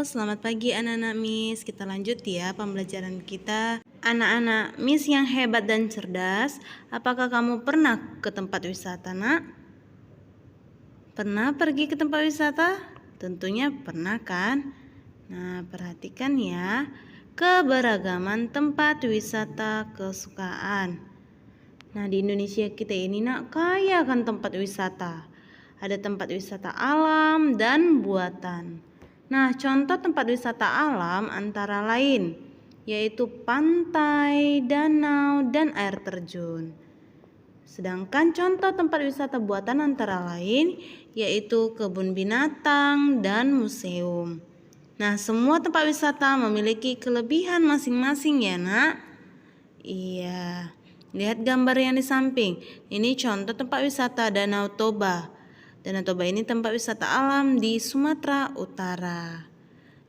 selamat pagi anak-anak Miss. Kita lanjut ya pembelajaran kita. Anak-anak Miss yang hebat dan cerdas, apakah kamu pernah ke tempat wisata, Nak? Pernah pergi ke tempat wisata? Tentunya pernah kan? Nah, perhatikan ya, keberagaman tempat wisata kesukaan. Nah, di Indonesia kita ini, Nak, kaya kan tempat wisata. Ada tempat wisata alam dan buatan. Nah, contoh tempat wisata alam antara lain yaitu pantai, danau, dan air terjun. Sedangkan contoh tempat wisata buatan antara lain yaitu kebun binatang dan museum. Nah, semua tempat wisata memiliki kelebihan masing-masing ya, Nak. Iya. Lihat gambar yang di samping. Ini contoh tempat wisata Danau Toba. Danau Toba ini tempat wisata alam di Sumatera Utara.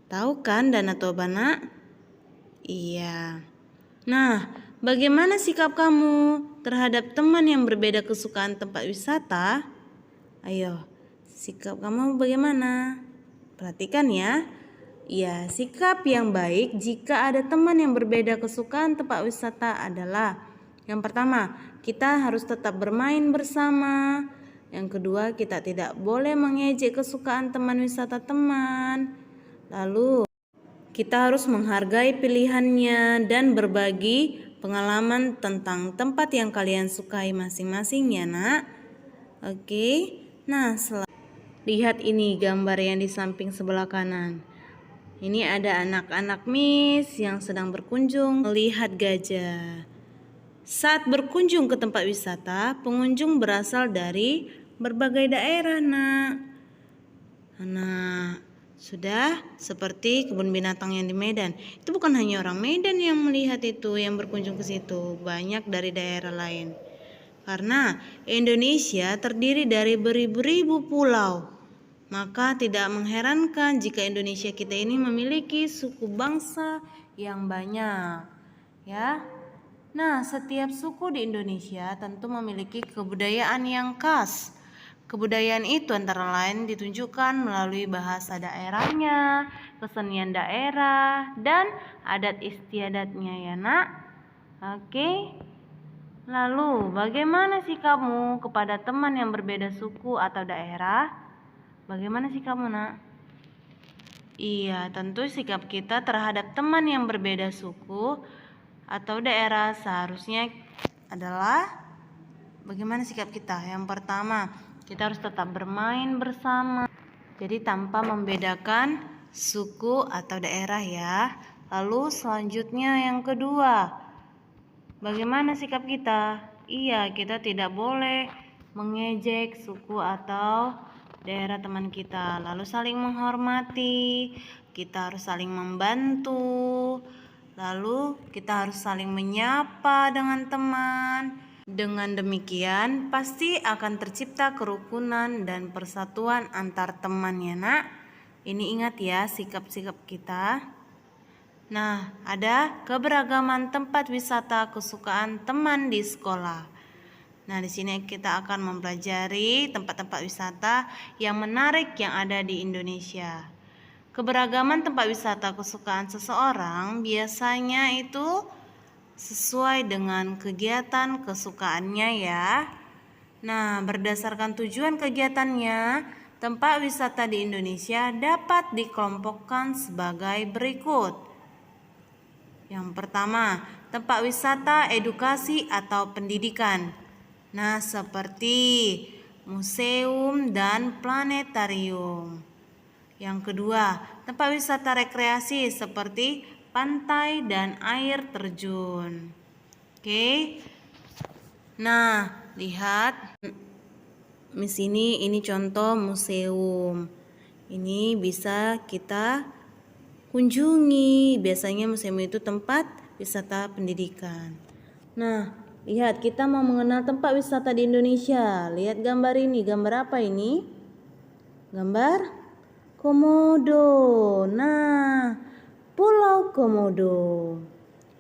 Tahu kan Danau Toba, Nak? Iya. Nah, bagaimana sikap kamu terhadap teman yang berbeda kesukaan tempat wisata? Ayo, sikap kamu bagaimana? Perhatikan ya. Ya, sikap yang baik jika ada teman yang berbeda kesukaan tempat wisata adalah: yang pertama, kita harus tetap bermain bersama. Yang kedua, kita tidak boleh mengejek kesukaan teman wisata teman. Lalu, kita harus menghargai pilihannya dan berbagi pengalaman tentang tempat yang kalian sukai masing-masing ya, Nak. Oke. Nah, lihat ini gambar yang di samping sebelah kanan. Ini ada anak-anak Miss yang sedang berkunjung melihat gajah. Saat berkunjung ke tempat wisata, pengunjung berasal dari berbagai daerah, Nak. Nah, sudah seperti kebun binatang yang di Medan. Itu bukan hanya orang Medan yang melihat itu, yang berkunjung ke situ, banyak dari daerah lain. Karena Indonesia terdiri dari beribu-ribu pulau. Maka tidak mengherankan jika Indonesia kita ini memiliki suku bangsa yang banyak, ya. Nah, setiap suku di Indonesia tentu memiliki kebudayaan yang khas. Kebudayaan itu antara lain ditunjukkan melalui bahasa daerahnya, kesenian daerah, dan adat istiadatnya ya, Nak. Oke. Lalu, bagaimana sikapmu kepada teman yang berbeda suku atau daerah? Bagaimana sikapmu, Nak? Iya, tentu sikap kita terhadap teman yang berbeda suku atau daerah seharusnya adalah bagaimana sikap kita? Yang pertama, kita harus tetap bermain bersama. Jadi tanpa membedakan suku atau daerah ya. Lalu selanjutnya yang kedua, bagaimana sikap kita? Iya, kita tidak boleh mengejek suku atau daerah teman kita. Lalu saling menghormati, kita harus saling membantu. Lalu kita harus saling menyapa dengan teman. Dengan demikian pasti akan tercipta kerukunan dan persatuan antar teman ya, Nak. Ini ingat ya sikap-sikap kita. Nah, ada keberagaman tempat wisata kesukaan teman di sekolah. Nah, di sini kita akan mempelajari tempat-tempat wisata yang menarik yang ada di Indonesia. Keberagaman tempat wisata kesukaan seseorang biasanya itu sesuai dengan kegiatan kesukaannya ya. Nah, berdasarkan tujuan kegiatannya, tempat wisata di Indonesia dapat dikelompokkan sebagai berikut. Yang pertama, tempat wisata edukasi atau pendidikan. Nah, seperti museum dan planetarium. Yang kedua, tempat wisata rekreasi seperti pantai dan air terjun. Oke. Nah, lihat Miss ini contoh museum. Ini bisa kita kunjungi. Biasanya museum itu tempat wisata pendidikan. Nah, lihat, kita mau mengenal tempat wisata di Indonesia. Lihat gambar ini. Gambar apa ini? Gambar Komodo. Nah, Pulau Komodo.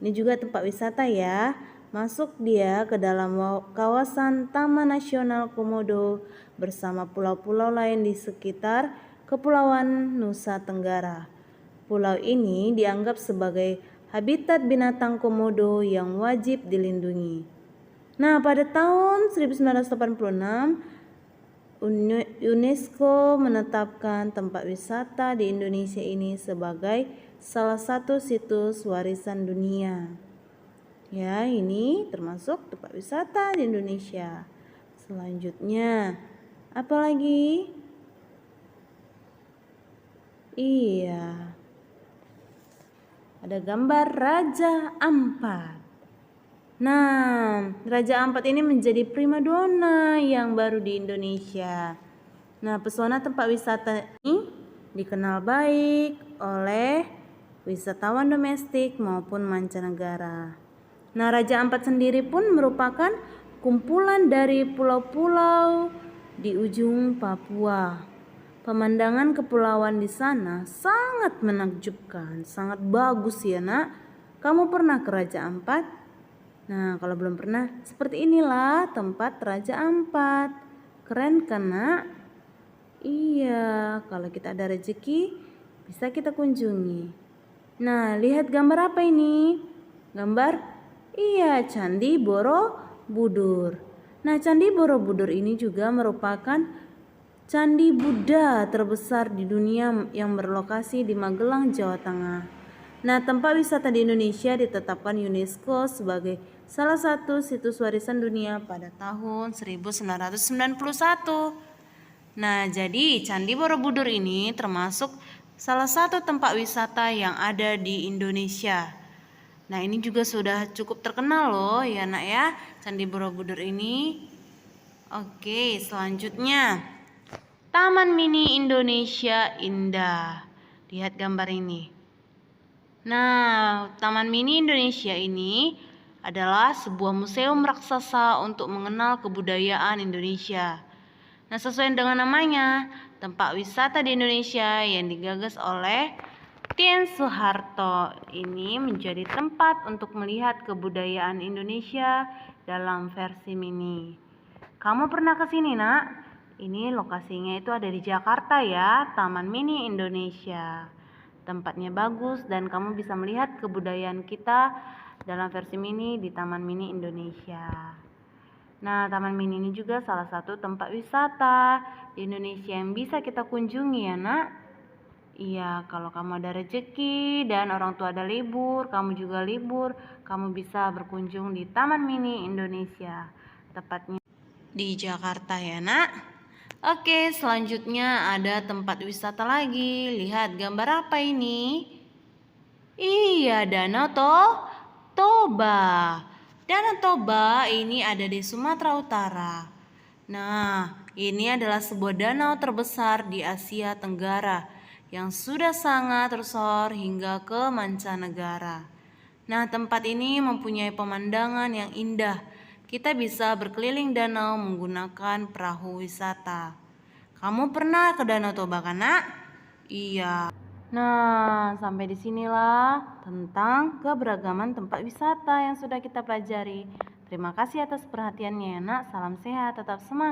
Ini juga tempat wisata ya. Masuk dia ke dalam kawasan Taman Nasional Komodo bersama pulau-pulau lain di sekitar Kepulauan Nusa Tenggara. Pulau ini dianggap sebagai habitat binatang komodo yang wajib dilindungi. Nah, pada tahun 1986, UNESCO menetapkan tempat wisata di Indonesia ini sebagai salah satu situs warisan dunia. Ya, ini termasuk tempat wisata di Indonesia. Selanjutnya, apa lagi? Iya, ada gambar Raja Ampat. Nah, Raja Ampat ini menjadi primadona yang baru di Indonesia. Nah, pesona tempat wisata ini dikenal baik oleh wisatawan domestik maupun mancanegara. Nah, Raja Ampat sendiri pun merupakan kumpulan dari pulau-pulau di ujung Papua. Pemandangan kepulauan di sana sangat menakjubkan, sangat bagus ya nak. Kamu pernah ke Raja Ampat? Nah, kalau belum pernah, seperti inilah tempat Raja Ampat. Keren kan nak? Iya, kalau kita ada rezeki bisa kita kunjungi. Nah, lihat gambar apa ini? Gambar, iya, Candi Borobudur. Nah, Candi Borobudur ini juga merupakan candi Buddha terbesar di dunia yang berlokasi di Magelang, Jawa Tengah. Nah, tempat wisata di Indonesia ditetapkan UNESCO sebagai salah satu situs warisan dunia pada tahun 1991. Nah, jadi Candi Borobudur ini termasuk salah satu tempat wisata yang ada di Indonesia. Nah, ini juga sudah cukup terkenal loh ya nak ya, Candi Borobudur ini. Oke, selanjutnya Taman Mini Indonesia Indah. Lihat gambar ini. Nah, Taman Mini Indonesia ini adalah sebuah museum raksasa untuk mengenal kebudayaan Indonesia. Nah, sesuai dengan namanya, tempat wisata di Indonesia yang digagas oleh Tien Soeharto ini menjadi tempat untuk melihat kebudayaan Indonesia dalam versi mini. Kamu pernah ke sini, nak? Ini lokasinya itu ada di Jakarta ya, Taman Mini Indonesia. Tempatnya bagus dan kamu bisa melihat kebudayaan kita dalam versi mini di Taman Mini Indonesia. Nah, Taman Mini ini juga salah satu tempat wisata di Indonesia yang bisa kita kunjungi ya nak. Iya, kalau kamu ada rezeki dan orang tua ada libur, kamu juga libur, kamu bisa berkunjung di Taman Mini Indonesia. Tepatnya di Jakarta ya nak. Oke, selanjutnya ada tempat wisata lagi. Lihat gambar apa ini? Iya, Danau Toba. Danau Toba ini ada di Sumatera Utara. Nah, ini adalah sebuah danau terbesar di Asia Tenggara yang sudah sangat tersohor hingga ke mancanegara. Nah, tempat ini mempunyai pemandangan yang indah. Kita bisa berkeliling danau menggunakan perahu wisata. Kamu pernah ke Danau Toba kan, nak? Iya. Nah, sampai disinilah tentang keberagaman tempat wisata yang sudah kita pelajari. Terima kasih atas perhatiannya ya nak. Salam sehat, tetap semangat.